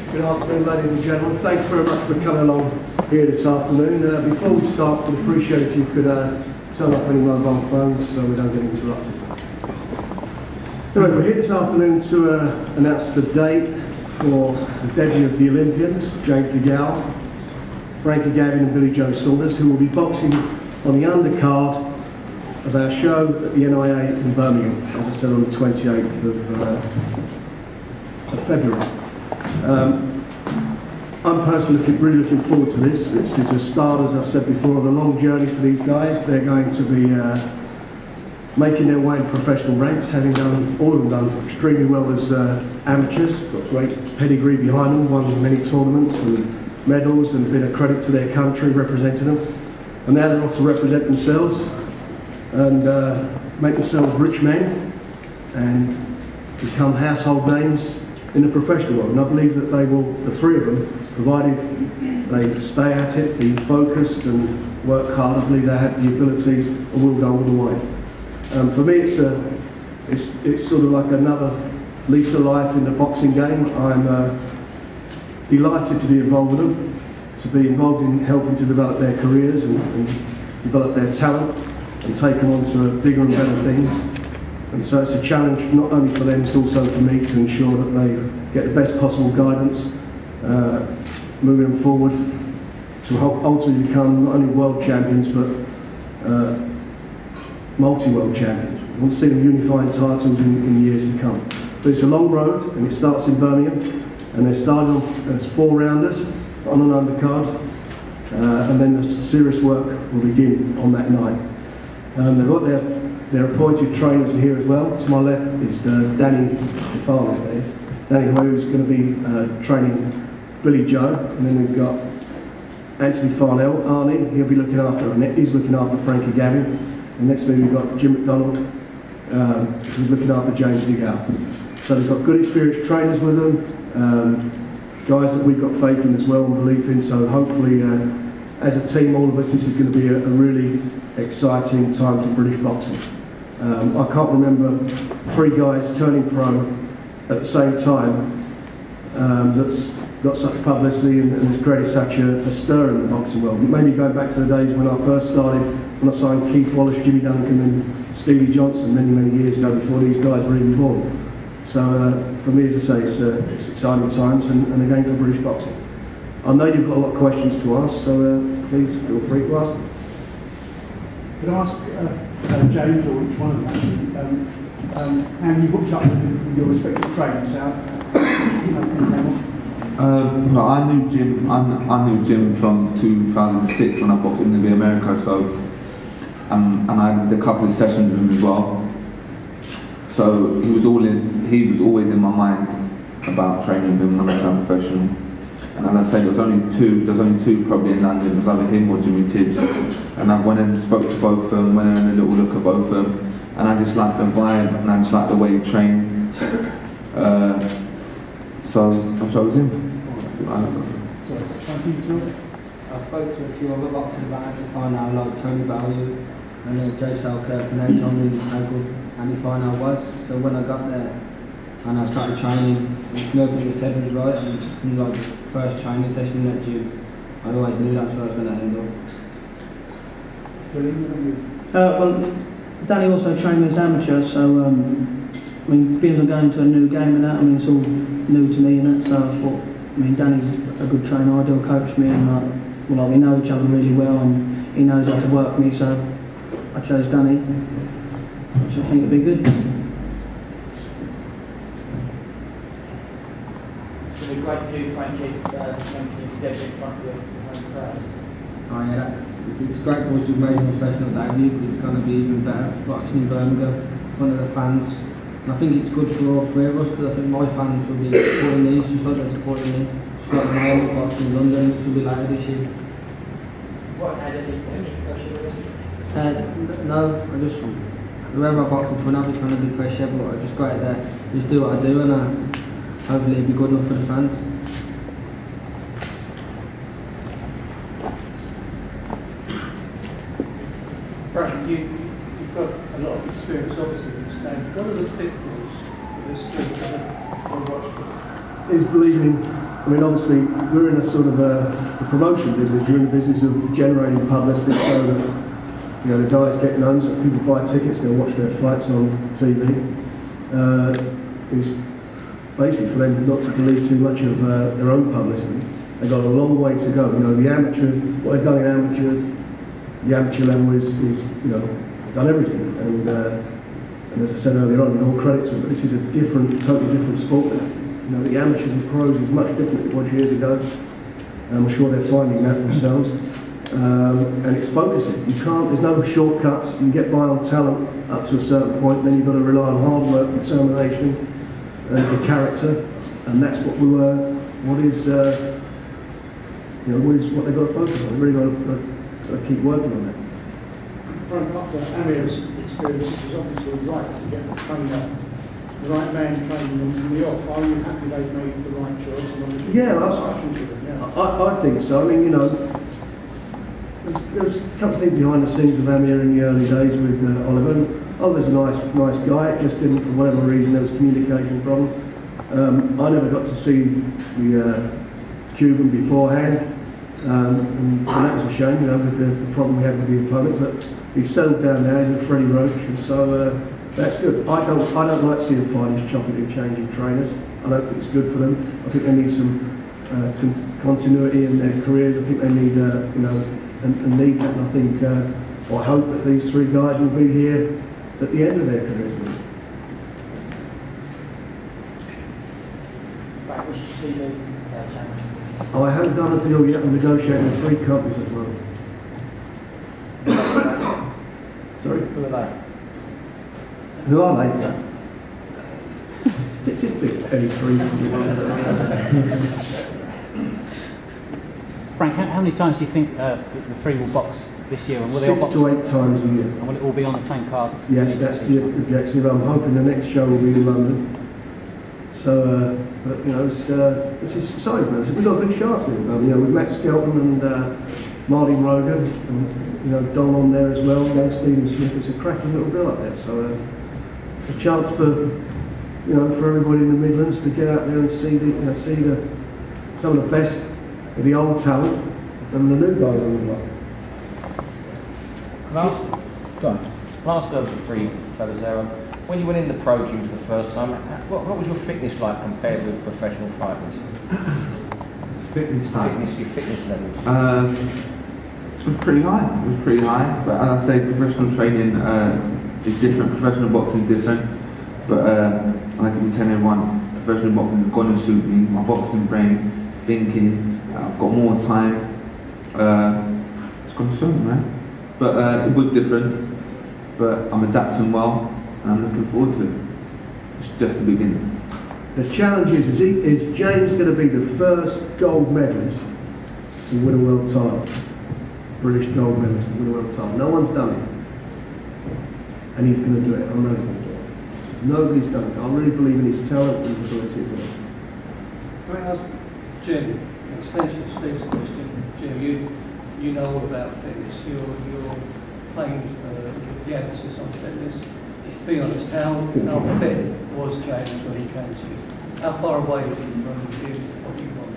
Good afternoon, ladies and gentlemen. Thanks very much for coming along here this afternoon. Before we start, we'd appreciate if you could turn off any mobile phones so we don't get interrupted. Anyway, we're here this afternoon to announce the date for the debut of the Olympians, James DeGale, Frankie Gavin and Billy Joe Saunders, who will be boxing on the undercard of our show at the NIA in Birmingham, as I said, on the 28th of February. I'm personally really looking forward to this. This is a start, as I've said before, of a long journey for these guys. They're going to be making their way in professional ranks, having done, all of them done extremely well as amateurs, got great pedigree behind them, won many tournaments and medals and been a credit to their country, representing them. And now they're off to represent themselves and make themselves rich men and become household names in the professional world. And I believe that they will, the three of them, provided they stay at it, be focused and work hard, I believe they have the ability and will go all the way. For me, it's sort of like another lease of life in the boxing game. I'm delighted to be involved with them, to be involved in helping to develop their careers and develop their talent and take them on to bigger and better things. And so it's a challenge not only for them, it's also for me to ensure that they get the best possible guidance moving forward to ultimately become not only world champions but multi-world champions. We want to see them unifying titles in years to come. But it's a long road and it starts in Birmingham and they're starting off as 4-rounders on an undercard and then the serious work will begin on that night. They've got their appointed trainers here as well. To my left is Danny Farley, Danny, who's going to be training Billy Joe, and then we've got Anthony Farnell, Arnie. He'll be looking after, and he's looking after Frankie Gavin. And next to me we've got Jim McDonald, who's looking after James DeGale. So they've got good experienced trainers with them, guys that we've got faith in as well and belief in. So hopefully, as a team, all of us, this is going to be a really exciting time for British boxing. I can't remember 3 guys turning pro at the same time that's got such publicity and has created such a stir in the boxing world. Maybe going back to the days when I first started, when I signed Keith Wallace, Jimmy Duncan and Stevie Johnson many years ago before these guys were even born. So for me, as I say, it's exciting times and again for British boxing. I know you've got a lot of questions to ask, so please feel free to ask. Could I ask James, or each one of them, how you hooked up with your respective trainers? No, I knew Jim. I knew Jim from 2006 when I boxed in the America. So, and I did a couple of sessions with him as well. So he was always in my mind about training him when I became professional. And as I said, there was only two probably in London. It was either him or Jimmy Tibbs. And I went and spoke to both of them, went and had a little look at both of them. And I just liked the vibe and I just liked the way he trained. So I chose him. I spoke to a few other boxers about Andy Farnell, like Tony Value and Joe Selkirk, and they told me how good Andy Farnell was. So when I got there and I started training, nothing he said was right, and from like the first training session at gym, I always knew that's where I was going to end up. Well, Danny also trained me as amateur, so I mean, being I'm going to a new game and that, I mean, it's all new to me and that, so I thought, I mean, Danny's a good trainer, he'll coach me, and well, we know each other really well, and he knows how to work me, so I chose Danny, which I think would be good. It's been a great view, Frankie, Frankie's dead in front of the home crowd. Oh yeah, it's great once you've made a professional debut, but it's going to be even better boxing in Birmingham, in front of the fans. And I think it's good for all 3 of us, because I think my fans will be supporting me, just like they're supporting me. Just like my own boxing in London, which will be later this year. What had any pressure with it? No, I just, whoever I box in front of is going to be pressure, but I just go out there, just do what I do, and hopefully it'll be good enough for the fans. Frank, you've got a lot of experience obviously in this game. What are the pitfalls for this thing to watch for? Is believing I mean, obviously, we're in a sort of a promotion business. You're in the business of generating publicity so that, you know, the guys get known, so people buy tickets, they'll watch their fights on TV. It's basically for them not to believe too much of their own publicity. They've got a long way to go. You know, the amateur, what they've done in amateurs, the amateur level is you know, done everything. And as I said earlier on, all credit to them, but this is a different, totally different sport now. You know, the amateurs and pros is much different than it was years ago. I'm sure they're finding that themselves. And it's focusing. You can't, there's no shortcuts. You can get by on talent up to a certain point, then you've got to rely on hard work, determination, and character, and that's what will, what is, you know, what they've got to focus on. They've really got to keep working on that. Frank, after Amir's experience, it was obviously right to get the trainer, the right man training them from the off. Are you happy they've made the right choice? Yeah, I think so. I mean, you know, there's a couple of things behind the scenes with Amir in the early days with Oliver. Oliver's a nice guy. It just didn't, for whatever reason, there was communication problems. I never got to see the Cuban beforehand, and that was a shame, you know, with the problem we had with the opponent. But he's settled down now. He's with Freddie Roach, and so that's good. I don't like seeing fighters chopping and changing trainers. I don't think it's good for them. I think they need some continuity in their careers. I think they need, you know, and need that. And I think, or hope that these three guys will be here at the end of their careers. Frank, what's your TV challenge? Oh, I haven't done a deal yet. I'm negotiating with 3 companies at the moment. Sorry? Who are they? Who are they? Yeah. Just pick any 3 Frank, how many times do you think the 3 will box this year? And will 6 to 8 times a year. And will it all be on the same card? Yes, that's the objective. I'm hoping the next show will be in London. So, but you know, it's exciting, man. We've got a big shark here. You know, with Matt Skelton and Martin Rogan, and you know, Don on there as well, and Stephen Smith. It's a cracking little bill up there. So it's a chance for, you know, for everybody in the Midlands to get out there and see the, you know, see some of the best of the old talent and the new guys on the block. Last of the 3 fellas there, when you went in the pro gym for the first time, what was your fitness like compared with professional fighters? Fitness type? Your fitness levels? It was pretty high. It was pretty high. But as I say, professional training is different. Professional boxing is different. But like I'm telling everyone, professional boxing is going to suit me. My boxing brain, thinking, I've got more time. It's going to suit me, man. But it was different. But I'm adapting well, and I'm looking forward to it. It's just the beginning. The challenge is James going to be the first gold medalist to win a world title? British gold medalist to win a world title. No one's done it. And he's going to do it. I know he's going to do it. Nobody's done it. I really believe in his talent and his ability to do it. Can I ask Jim, an extension to Steve's question? Jim, you know all about fitness. You're famed for the emphasis on fitness. Be honest, how fit was James when he came to you? How far away was he from you, what you want?